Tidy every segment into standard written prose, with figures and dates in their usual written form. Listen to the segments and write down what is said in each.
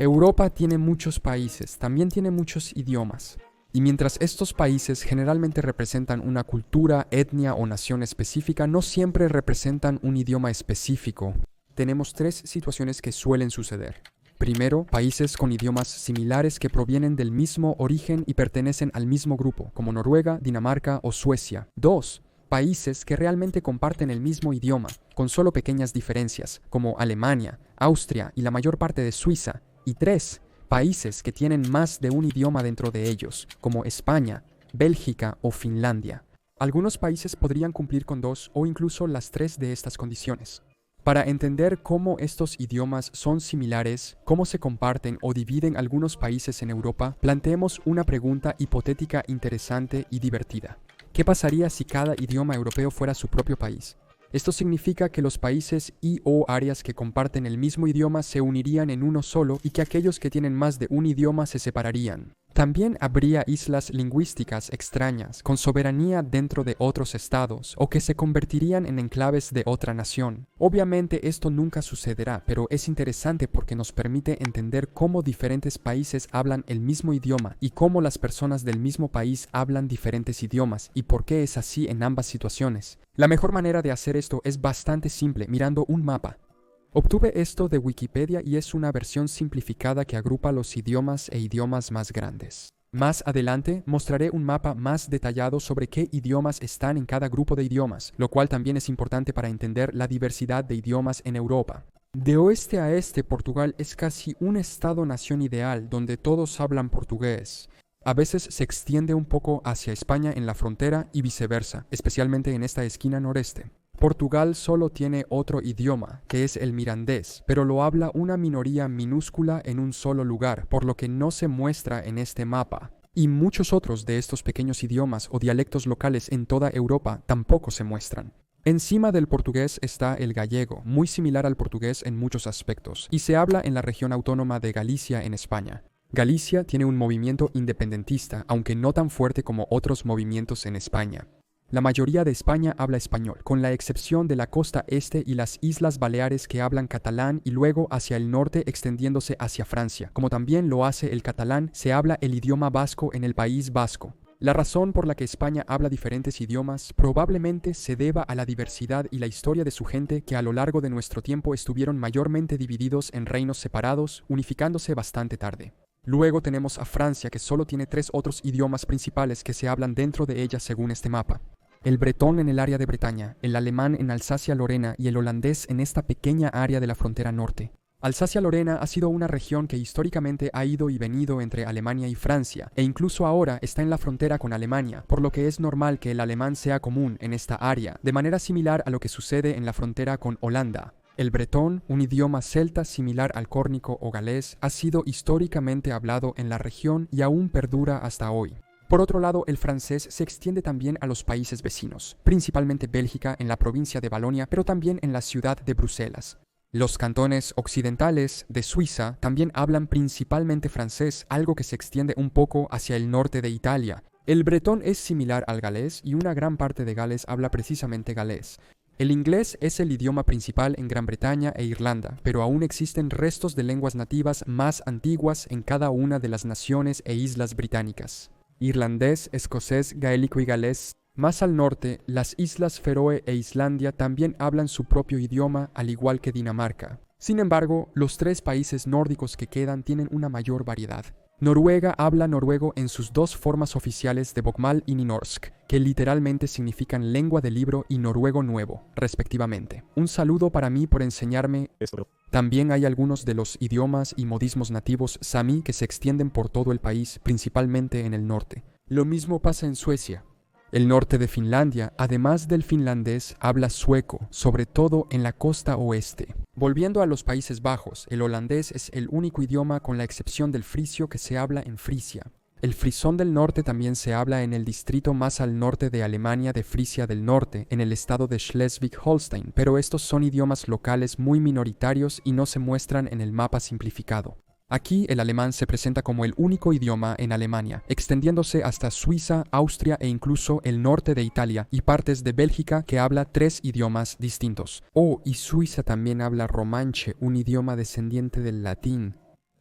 Europa tiene muchos países, también tiene muchos idiomas. Y mientras estos países generalmente representan una cultura, etnia o nación específica, no siempre representan un idioma específico. Tenemos tres situaciones que suelen suceder. Primero, países con idiomas similares que provienen del mismo origen y pertenecen al mismo grupo, como Noruega, Dinamarca o Suecia. Dos, países que realmente comparten el mismo idioma, con solo pequeñas diferencias, como Alemania, Austria y la mayor parte de Suiza. Y tres, países que tienen más de un idioma dentro de ellos, como España, Bélgica o Finlandia. Algunos países podrían cumplir con dos o incluso las tres de estas condiciones. Para entender cómo estos idiomas son similares, cómo se comparten o dividen algunos países en Europa, planteemos una pregunta hipotética interesante y divertida. ¿Qué pasaría si cada idioma europeo fuera su propio país? Esto significa que los países y o áreas que comparten el mismo idioma se unirían en uno solo y que aquellos que tienen más de un idioma se separarían. También habría islas lingüísticas extrañas, con soberanía dentro de otros estados, o que se convertirían en enclaves de otra nación. Obviamente esto nunca sucederá, pero es interesante porque nos permite entender cómo diferentes países hablan el mismo idioma y cómo las personas del mismo país hablan diferentes idiomas y por qué es así en ambas situaciones. La mejor manera de hacer esto es bastante simple, mirando un mapa. Obtuve esto de Wikipedia y es una versión simplificada que agrupa los idiomas e idiomas más grandes. Más adelante mostraré un mapa más detallado sobre qué idiomas están en cada grupo de idiomas, lo cual también es importante para entender la diversidad de idiomas en Europa. De oeste a este, Portugal es casi un estado-nación ideal donde todos hablan portugués. A veces se extiende un poco hacia España en la frontera y viceversa, especialmente en esta esquina noreste. Portugal solo tiene otro idioma, que es el mirandés, pero lo habla una minoría minúscula en un solo lugar, por lo que no se muestra en este mapa. Y muchos otros de estos pequeños idiomas o dialectos locales en toda Europa tampoco se muestran. Encima del portugués está el gallego, muy similar al portugués en muchos aspectos, y se habla en la región autónoma de Galicia en España. Galicia tiene un movimiento independentista, aunque no tan fuerte como otros movimientos en España. La mayoría de España habla español, con la excepción de la costa este y las Islas Baleares que hablan catalán y luego hacia el norte extendiéndose hacia Francia. Como también lo hace el catalán, se habla el idioma vasco en el País Vasco. La razón por la que España habla diferentes idiomas probablemente se deba a la diversidad y la historia de su gente que a lo largo de nuestro tiempo estuvieron mayormente divididos en reinos separados, unificándose bastante tarde. Luego tenemos a Francia, que solo tiene tres otros idiomas principales que se hablan dentro de ella según este mapa. El bretón en el área de Bretaña, el alemán en Alsacia-Lorena y el holandés en esta pequeña área de la frontera norte. Alsacia-Lorena ha sido una región que históricamente ha ido y venido entre Alemania y Francia, e incluso ahora está en la frontera con Alemania, por lo que es normal que el alemán sea común en esta área, de manera similar a lo que sucede en la frontera con Holanda. El bretón, un idioma celta similar al córnico o galés, ha sido históricamente hablado en la región y aún perdura hasta hoy. Por otro lado, el francés se extiende también a los países vecinos, principalmente Bélgica en la provincia de Valonia, pero también en la ciudad de Bruselas. Los cantones occidentales de Suiza también hablan principalmente francés, algo que se extiende un poco hacia el norte de Italia. El bretón es similar al galés y una gran parte de Gales habla precisamente galés. El inglés es el idioma principal en Gran Bretaña e Irlanda, pero aún existen restos de lenguas nativas más antiguas en cada una de las naciones e islas británicas. Irlandés, escocés, gaélico y galés. Más al norte, las Islas Feroe e Islandia también hablan su propio idioma, al igual que Dinamarca. Sin embargo, los tres países nórdicos que quedan tienen una mayor variedad. Noruega habla noruego en sus dos formas oficiales de bokmål y nynorsk, que literalmente significan lengua de libro y noruego nuevo, respectivamente. Un saludo para mí por enseñarme esto. También hay algunos de los idiomas y modismos nativos sami que se extienden por todo el país, principalmente en el norte. Lo mismo pasa en Suecia. El norte de Finlandia, además del finlandés, habla sueco, sobre todo en la costa oeste. Volviendo a los Países Bajos, el holandés es el único idioma con la excepción del frisio que se habla en Frisia. El frisón del norte también se habla en el distrito más al norte de Alemania de Frisia del Norte, en el estado de Schleswig-Holstein, pero estos son idiomas locales muy minoritarios y no se muestran en el mapa simplificado. Aquí el alemán se presenta como el único idioma en Alemania, extendiéndose hasta Suiza, Austria e incluso el norte de Italia y partes de Bélgica que habla tres idiomas distintos. Oh, y Suiza también habla romanche, un idioma descendiente del latín.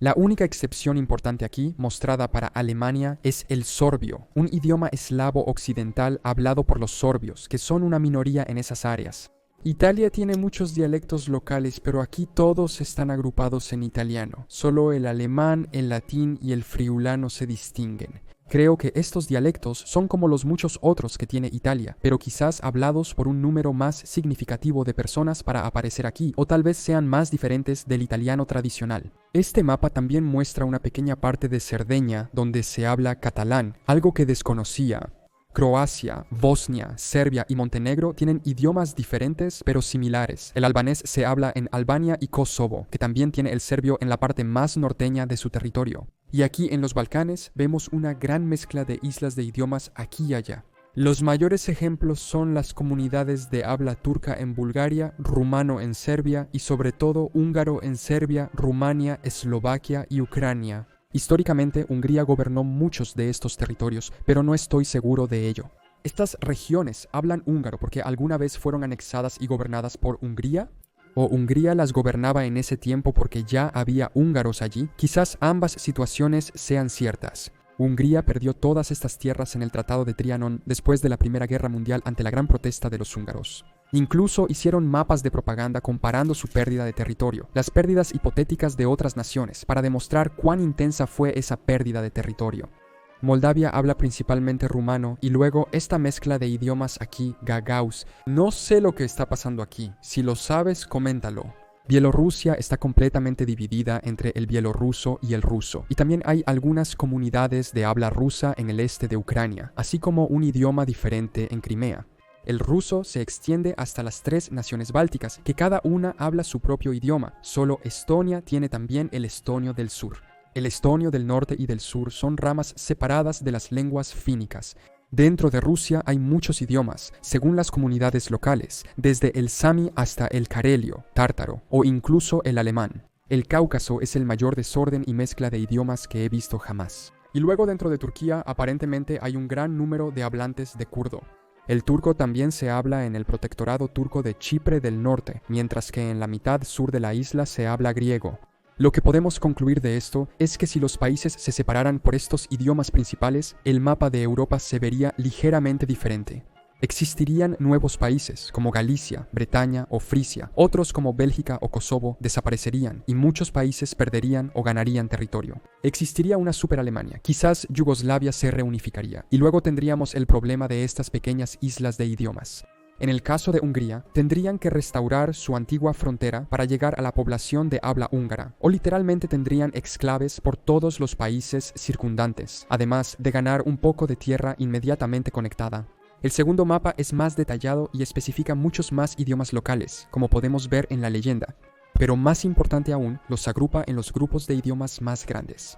La única excepción importante aquí, mostrada para Alemania, es el sorbio, un idioma eslavo occidental hablado por los sorbios, que son una minoría en esas áreas. Italia tiene muchos dialectos locales, pero aquí todos están agrupados en italiano. Solo el alemán, el latín y el friulano se distinguen. Creo que estos dialectos son como los muchos otros que tiene Italia, pero quizás hablados por un número más significativo de personas para aparecer aquí, o tal vez sean más diferentes del italiano tradicional. Este mapa también muestra una pequeña parte de Cerdeña donde se habla catalán, algo que desconocía. Croacia, Bosnia, Serbia y Montenegro tienen idiomas diferentes pero similares. El albanés se habla en Albania y Kosovo, que también tiene el serbio en la parte más norteña de su territorio. Y aquí en los Balcanes vemos una gran mezcla de islas de idiomas aquí y allá. Los mayores ejemplos son las comunidades de habla turca en Bulgaria, rumano en Serbia y sobre todo húngaro en Serbia, Rumania, Eslovaquia y Ucrania. Históricamente, Hungría gobernó muchos de estos territorios, pero no estoy seguro de ello. ¿Estas regiones hablan húngaro porque alguna vez fueron anexadas y gobernadas por Hungría? ¿O Hungría las gobernaba en ese tiempo porque ya había húngaros allí? Quizás ambas situaciones sean ciertas. Hungría perdió todas estas tierras en el Tratado de Trianon después de la Primera Guerra Mundial ante la gran protesta de los húngaros. Incluso hicieron mapas de propaganda comparando su pérdida de territorio, las pérdidas hipotéticas de otras naciones, para demostrar cuán intensa fue esa pérdida de territorio. Moldavia habla principalmente rumano y luego esta mezcla de idiomas aquí, gagauz. No sé lo que está pasando aquí. Si lo sabes, coméntalo. Bielorrusia está completamente dividida entre el bielorruso y el ruso, y también hay algunas comunidades de habla rusa en el este de Ucrania, así como un idioma diferente en Crimea. El ruso se extiende hasta las 3 naciones bálticas, que cada una habla su propio idioma. Solo Estonia tiene también el estonio del sur. El estonio del norte y del sur son ramas separadas de las lenguas fínicas. Dentro de Rusia hay muchos idiomas, según las comunidades locales, desde el sami hasta el carelio, tártaro o incluso el alemán. El Cáucaso es el mayor desorden y mezcla de idiomas que he visto jamás. Y luego dentro de Turquía aparentemente hay un gran número de hablantes de kurdo. El turco también se habla en el protectorado turco de Chipre del Norte, mientras que en la mitad sur de la isla se habla griego. Lo que podemos concluir de esto es que si los países se separaran por estos idiomas principales, el mapa de Europa se vería ligeramente diferente. Existirían nuevos países como Galicia, Bretaña o Frisia. Otros como Bélgica o Kosovo desaparecerían y muchos países perderían o ganarían territorio. Existiría una superalemania. Quizás Yugoslavia se reunificaría y luego tendríamos el problema de estas pequeñas islas de idiomas. En el caso de Hungría, tendrían que restaurar su antigua frontera para llegar a la población de habla húngara, o literalmente tendrían exclaves por todos los países circundantes, además de ganar un poco de tierra inmediatamente conectada. El segundo mapa es más detallado y especifica muchos más idiomas locales, como podemos ver en la leyenda, pero más importante aún, los agrupa en los grupos de idiomas más grandes: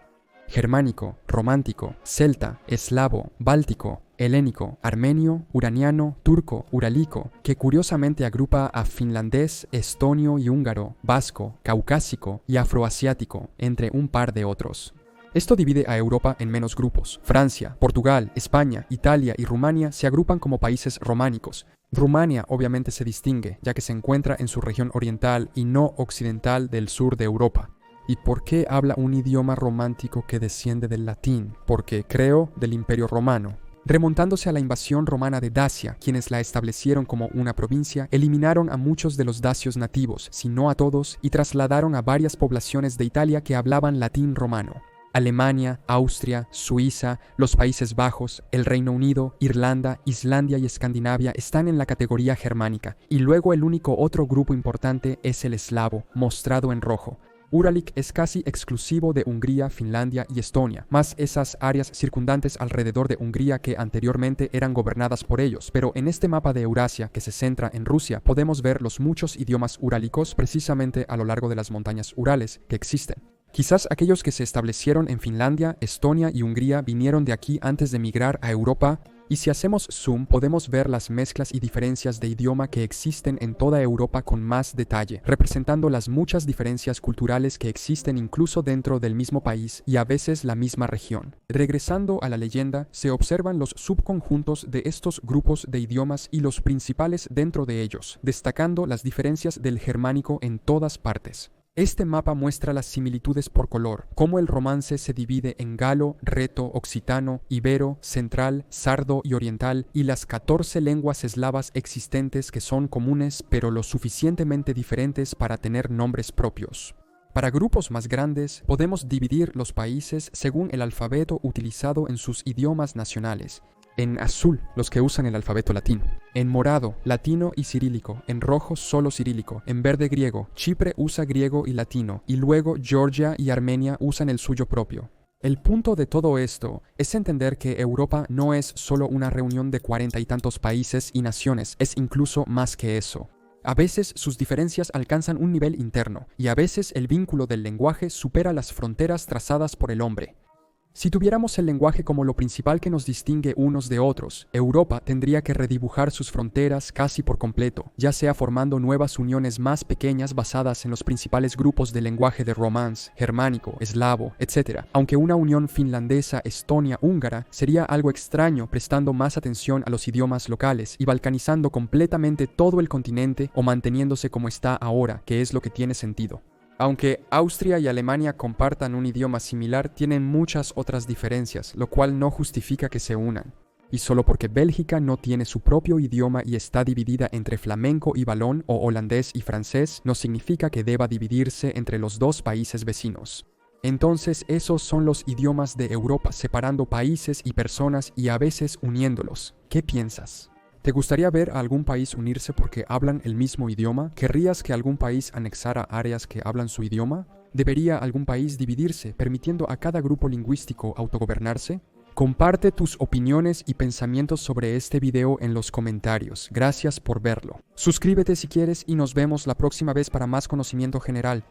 germánico, romántico, celta, eslavo, báltico, helénico, armenio, uraniano, turco, urálico, que curiosamente agrupa a finlandés, estonio y húngaro, vasco, caucásico y afroasiático, entre un par de otros. Esto divide a Europa en menos grupos. Francia, Portugal, España, Italia y Rumania se agrupan como países románicos. Rumania obviamente se distingue, ya que se encuentra en su región oriental y no occidental del sur de Europa. ¿Y por qué habla un idioma romántico que desciende del latín? Porque, creo, del Imperio Romano. Remontándose a la invasión romana de Dacia, quienes la establecieron como una provincia, eliminaron a muchos de los dacios nativos, si no a todos, y trasladaron a varias poblaciones de Italia que hablaban latín romano. Alemania, Austria, Suiza, los Países Bajos, el Reino Unido, Irlanda, Islandia y Escandinavia están en la categoría germánica, y luego el único otro grupo importante es el eslavo, mostrado en rojo. Uralik es casi exclusivo de Hungría, Finlandia y Estonia, más esas áreas circundantes alrededor de Hungría que anteriormente eran gobernadas por ellos, pero en este mapa de Eurasia que se centra en Rusia podemos ver los muchos idiomas urálicos precisamente a lo largo de las montañas Urales que existen. Quizás aquellos que se establecieron en Finlandia, Estonia y Hungría vinieron de aquí antes de migrar a Europa, y si hacemos zoom podemos ver las mezclas y diferencias de idioma que existen en toda Europa con más detalle, representando las muchas diferencias culturales que existen incluso dentro del mismo país y a veces la misma región. Regresando a la leyenda, se observan los subconjuntos de estos grupos de idiomas y los principales dentro de ellos, destacando las diferencias del germánico en todas partes. Este mapa muestra las similitudes por color, cómo el romance se divide en galo, reto, occitano, ibero, central, sardo y oriental, y las 14 lenguas eslavas existentes que son comunes pero lo suficientemente diferentes para tener nombres propios. Para grupos más grandes, podemos dividir los países según el alfabeto utilizado en sus idiomas nacionales. En azul, los que usan el alfabeto latino. En morado, latino y cirílico. En rojo, solo cirílico. En verde, griego. Chipre usa griego y latino. Y luego, Georgia y Armenia usan el suyo propio. El punto de todo esto es entender que Europa no es solo una reunión de 40 y tantos países y naciones, es incluso más que eso. A veces sus diferencias alcanzan un nivel interno, y a veces el vínculo del lenguaje supera las fronteras trazadas por el hombre. Si tuviéramos el lenguaje como lo principal que nos distingue unos de otros, Europa tendría que redibujar sus fronteras casi por completo, ya sea formando nuevas uniones más pequeñas basadas en los principales grupos de lenguaje de romance, germánico, eslavo, etc. Aunque una unión finlandesa, estonia, húngara sería algo extraño prestando más atención a los idiomas locales y balcanizando completamente todo el continente o manteniéndose como está ahora, que es lo que tiene sentido. Aunque Austria y Alemania compartan un idioma similar, tienen muchas otras diferencias, lo cual no justifica que se unan. Y solo porque Bélgica no tiene su propio idioma y está dividida entre flamenco y valón o holandés y francés, no significa que deba dividirse entre los dos países vecinos. Entonces esos son los idiomas de Europa, separando países y personas y a veces uniéndolos. ¿Qué piensas? ¿Te gustaría ver a algún país unirse porque hablan el mismo idioma? ¿Querrías que algún país anexara áreas que hablan su idioma? ¿Debería algún país dividirse, permitiendo a cada grupo lingüístico autogobernarse? Comparte tus opiniones y pensamientos sobre este video en los comentarios. Gracias por verlo. Suscríbete si quieres y nos vemos la próxima vez para más conocimiento general.